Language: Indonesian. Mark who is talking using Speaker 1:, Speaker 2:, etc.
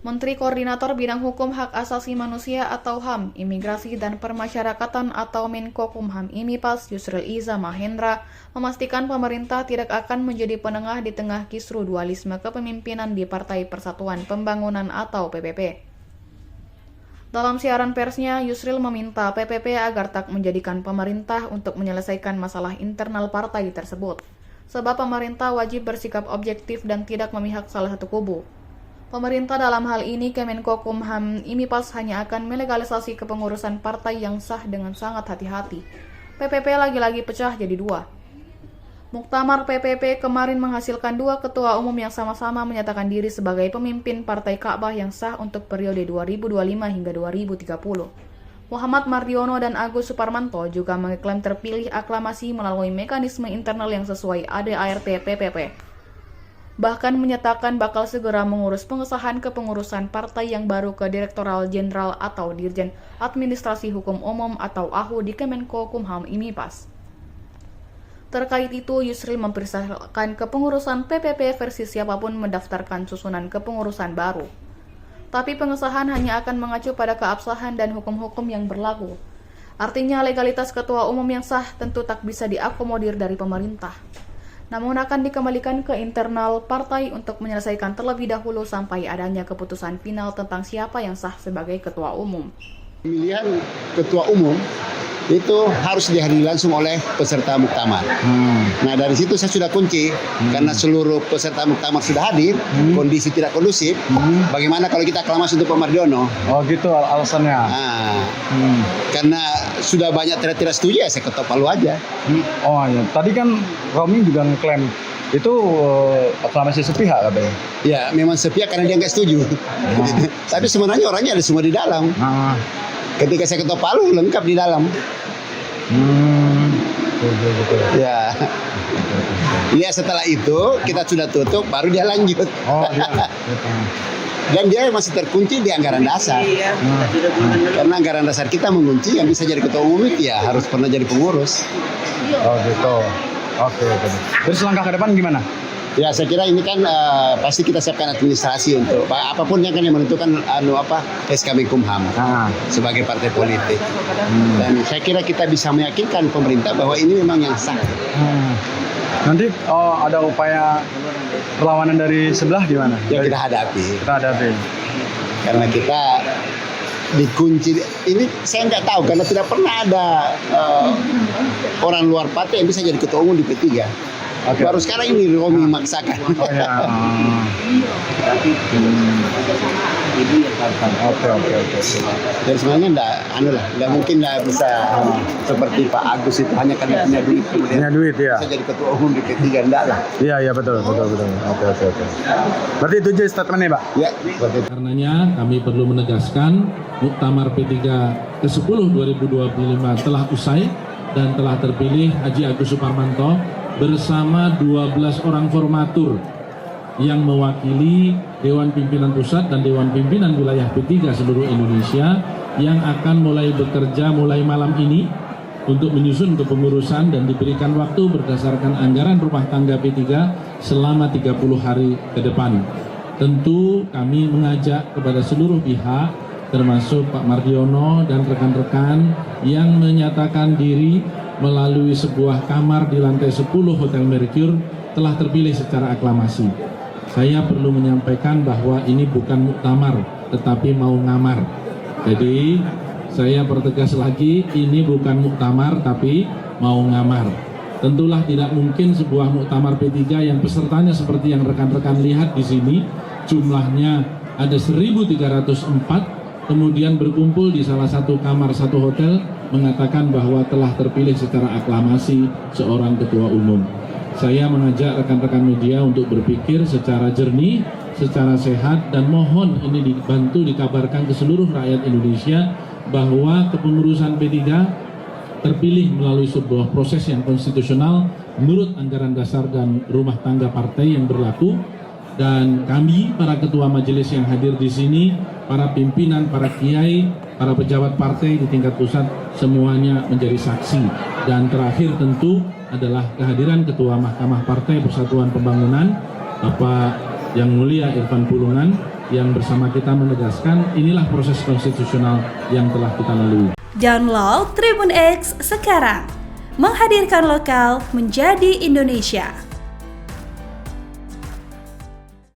Speaker 1: Menteri Koordinator Bidang Hukum Hak Asasi Manusia atau HAM, Imigrasi dan Permasyarakatan atau Menkokumham IMIPAS Yusril Iza Mahendra memastikan pemerintah tidak akan menjadi penengah di tengah kisru dualisme kepemimpinan di Partai Persatuan Pembangunan atau PPP. Dalam siaran persnya, Yusril meminta PPP agar tak menjadikan pemerintah untuk menyelesaikan masalah internal partai tersebut, sebab pemerintah wajib bersikap objektif dan tidak memihak salah satu kubu. Pemerintah dalam hal ini Kemenkokumham IMIPAS hanya akan melegalisasi kepengurusan partai yang sah dengan sangat hati-hati. PPP lagi-lagi pecah jadi dua. Muktamar PPP kemarin menghasilkan dua ketua umum yang sama-sama menyatakan diri sebagai pemimpin Partai Ka'bah yang sah untuk periode 2025 hingga 2030. Muhammad Mardiono dan Agus Suparmanto juga mengklaim terpilih aklamasi melalui mekanisme internal yang sesuai ADART PPP. Bahkan menyatakan bakal segera mengurus pengesahan kepengurusan partai yang baru ke Direktoral Jenderal atau Dirjen Administrasi Hukum Umum atau AHU di Kemenkokumham IMIPAS. Terkait itu, Yusril mempersilahkan kepengurusan PPP versi siapapun mendaftarkan susunan kepengurusan baru. Tapi pengesahan hanya akan mengacu pada keabsahan dan hukum-hukum yang berlaku. Artinya legalitas ketua umum yang sah tentu tak bisa diakomodir dari pemerintah. Namun akan dikembalikan ke internal partai untuk menyelesaikan terlebih dahulu sampai adanya keputusan final tentang siapa yang sah sebagai ketua umum.
Speaker 2: Pemilihan ketua umum itu harus dihadiri langsung oleh peserta muktamar. Nah dari situ saya sudah kunci karena seluruh peserta muktamar sudah hadir, kondisi tidak kondusif. Bagaimana kalau kita aklamasi untuk Pak Mardiono?
Speaker 3: Oh gitu alasannya.
Speaker 2: Nah, karena sudah banyak tidak setuju ya saya ketok palu aja.
Speaker 3: Oh iya, tadi kan Romi juga ngeklaim itu aklamasi sepihak katanya.
Speaker 2: Ya memang sepihak karena dia nggak setuju. Tapi sebenarnya orangnya ada semua di dalam. Ketika saya ketok palu lengkap di dalam. Ya. Ya setelah itu kita sudah tutup baru dia lanjut.
Speaker 3: Oh iya.
Speaker 2: Dan dia masih terkunci di anggaran dasar. Karena anggaran dasar kita mengunci yang bisa jadi ketua umum itu ya harus pernah jadi pengurus.
Speaker 3: Oh gitu. Oke. Terus langkah ke depan gimana?
Speaker 2: Ya saya kira ini kan pasti kita siapkan administrasi untuk apapun yang menentukan SK Menkumham sebagai partai politik. Dan saya kira kita bisa meyakinkan pemerintah bahwa ini memang yang sah.
Speaker 3: Nanti ada upaya perlawanan dari sebelah gimana?
Speaker 2: Ya kita hadapi. Karena kita dikunci. Ini saya nggak tahu karena tidak pernah ada orang luar partai yang bisa jadi ketua umum di P3. Okay. Baru sekarang ini Romi maksakan.
Speaker 3: Oh, ya. Oke.
Speaker 2: Jadi sebenarnya nggak mungkin bisa seperti Pak Agus itu hanya karena punya duit
Speaker 3: Punya duit ya.
Speaker 2: bisa jadi ketua umum di P3 enggak lah.
Speaker 3: Iya betul. Oke. Berarti itu aja statementnya Pak.
Speaker 2: Ya.
Speaker 4: Karenanya kami perlu menegaskan Muktamar P3 ke-10 2025 telah usai dan telah terpilih Haji Agus Suparmanto bersama 12 orang formatur yang mewakili Dewan Pimpinan Pusat dan Dewan Pimpinan Wilayah P3 seluruh Indonesia yang akan mulai bekerja mulai malam ini untuk menyusun kepengurusan dan diberikan waktu berdasarkan anggaran rumah tangga P3 selama 30 hari ke depan. Tentu kami mengajak kepada seluruh pihak termasuk Pak Mardiono dan rekan-rekan yang menyatakan diri melalui sebuah kamar di lantai 10 Hotel Mercure telah terpilih secara aklamasi. Saya perlu menyampaikan bahwa ini bukan muktamar, tetapi mau ngamar. Jadi saya pertegas lagi, ini bukan muktamar, tapi mau ngamar. Tentulah tidak mungkin sebuah muktamar P3 yang pesertanya seperti yang rekan-rekan lihat di sini, jumlahnya ada 1.304. Kemudian berkumpul di salah satu kamar satu hotel mengatakan bahwa telah terpilih secara aklamasi seorang ketua umum. Saya mengajak rekan-rekan media untuk berpikir secara jernih, secara sehat, dan mohon ini dibantu dikabarkan ke seluruh rakyat Indonesia bahwa kepengurusan P3 terpilih melalui sebuah proses yang konstitusional menurut anggaran dasar dan rumah tangga partai yang berlaku. Dan kami, para ketua majelis yang hadir di sini, para pimpinan, para kiai, para pejabat partai di tingkat pusat, semuanya menjadi saksi. Dan terakhir tentu adalah kehadiran Ketua Mahkamah Partai Persatuan Pembangunan, Bapak Yang Mulia Irfan Pulungan, yang bersama kita menegaskan inilah proses konstitusional yang telah kita lalui.
Speaker 5: Download Tribun X sekarang, menghadirkan lokal menjadi Indonesia.